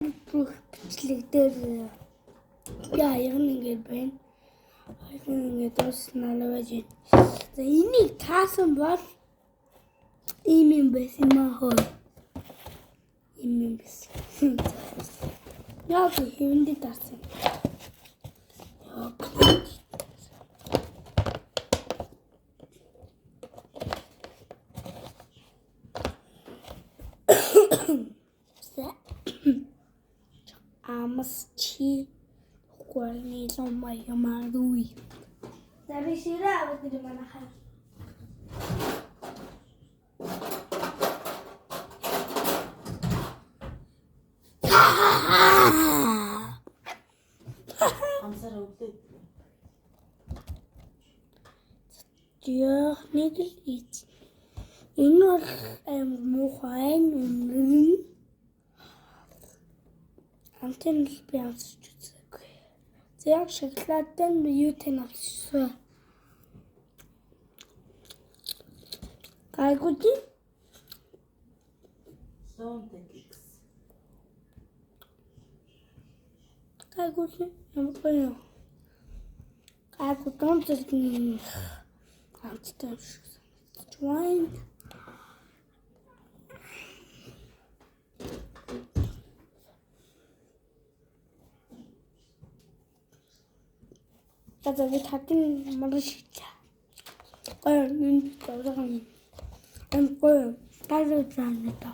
бүх бичлэг дээр яа ингээд байна. Ингээд дуусна байж байна. За энийг таасан бол ийм байсан маа хөө. Ийм байсан. Яг хэвэндээ таасан. Амсчи гуарни ломайамаруи. Забишира авдри манаха. Амсаар өвлөө. Яа нэг л ийц. Энэ бол муухай юм. Антен л би авчиж үзээгүй. Яг шоколадтай юутай авчихсан. Гайгуудын Сонтэй кекс. гайгуудын ямар гайгуудын зэрэг амттай шиг. Чуайн Тогда ведь хотим малышить. Ой, не говори. Ой, кажется, это.